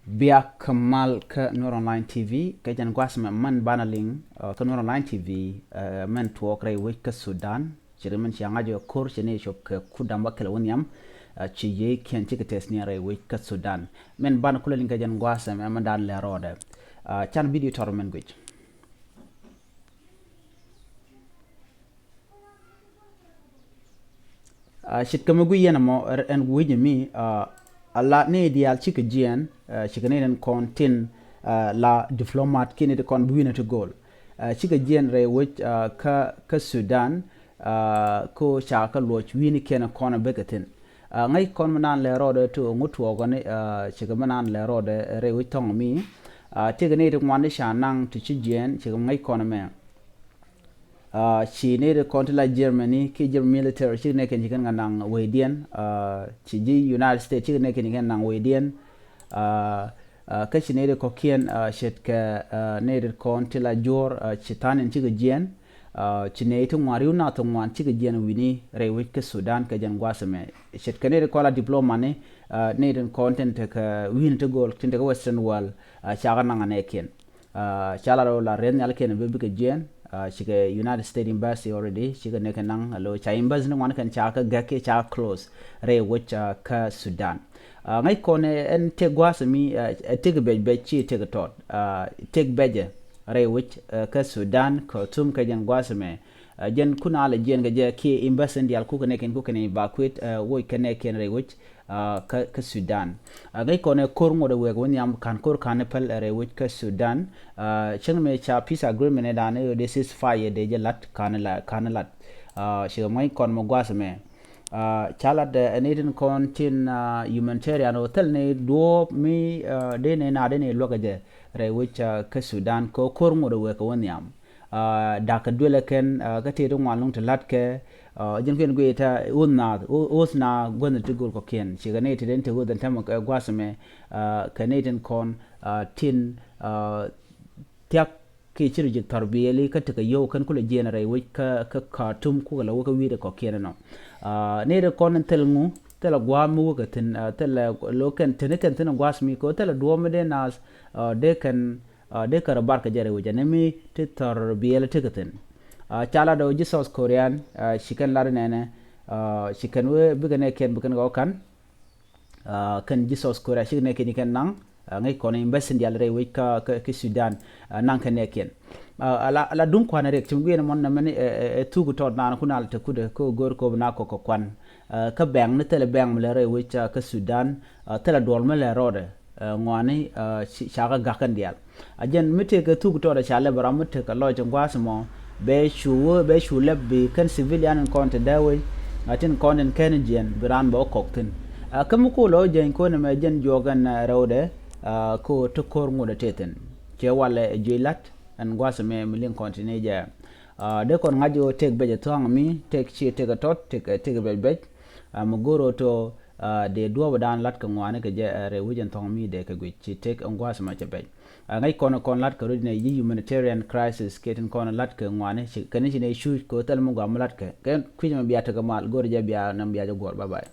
biak kamal ke Nuer Online TV ke jan gwas man banaling ke Nuer Online TV men tuok ray wik ke Sudan chiri men chianga jo kor chene shop ke kudamba kele wonyam chi ye kien chi ke tesni ray wik ke Sudan men ban kula linga jan gwas man dan le rode chan video tor men gwich shit kama gu yena mo en wije mi alla ne dial chi ke jiɛɛn chi ke ne kon tin la diplomat kini de kon buina to goal chi ke jiɛɛn re which ka Sudan ko cha ka loch wini ken kon begatin ngai kon manan le rode to ngutwo gone chi ke manan le rode re which tong mi ti ke ne de ngwan sha nang to chi jiɛɛn chi ke ngai kon me she needed contra Germany ki German military chi ne ken kan nang Wedian chi ji United States chi ne ken nang Wedian ka chi needed kokien shet ka needed contra jor chi tanin chi jiɛɛn chi ne to ngari na to ngwan chi jiɛɛn wini re wik ke Sudan ka jan gwasame shet ka needed kola diploma ne needed content ka win to goal tin the western world cha nang ne ken chala la ren yal ken be ke jiɛɛn shike United States Embassy already shike ne kanang alo cha embassy ne wan kan cha ka gake cha close re which ka Sudan ngai kone en te gwasami te be chi te tot te beje re which ka Sudan ko tum ka jan gwasame jen kuna le jen ga je ki embassy ndial ku ne ken ku ken evacuate wo ken ken re which ka Sudan ngai kone kor ngode we won yam kan kor kan pel re which ka Sudan cheng me cha peace agreement da ne this is fire de je lat kan lat she mai kon mo gwasame chala de aniden contin humanitarian hotel ne do mi de ne na de ne loga je re which ka Sudan ko kor ngode we ko won yam da ka dole ken ka te do ngwan lung to lat ke jen ken gueta usna gonna to go ko ken shi ga ne te den te go den tam gwasame Canadian con tin tiak ki chiri jik tarbiyeli ka tika yo kan kula jenere wik ka Khartoum ku la waka wide ko ken no ne de kon telngu tela gwa mu ga tin tela loken teneken tin gwasmi ko tela do me de nas de kan de kar barka jere wajane mi te tarbiyeli tikatin chala do Jesus Korean shikan lar nene shikan we bigane ken bigan go kan Jesus Korea shikne ken nang ngai kono imbasin dial re wika ke Sudan nan kan ken ala dun kwana rek tum gene mon na men tugu tod nan kunal te kude ko gor ko na ko kwan ka bang ne tele bang mele re wika ke Sudan tele dol mele rode ngwani shaga gakan dial ajen mite ke tugu tod sha le baram mite ka lo jangwa smo be shu lebbi kan civilian konte dawe atin konen kenjen biran bo koktin kam ko lo jen ko ne me jen jogan rode ko to kor ngode teten ke wale jilat an gwasa me milin kontine ja de kon ngajo tek beje tong mi tek chi tek tot tek be mugoro to de do dan lat ko ngwane ke je re wujen tong mi de ke gwi tek an gwasa ma che be ngai kono kon lat ko ne humanitarian crisis keten kono lat ko ngwane kan shi ne shu ko tel mu gwa lat ke kwijma biya ta gamal gor je biya nam biya jo gor bye bye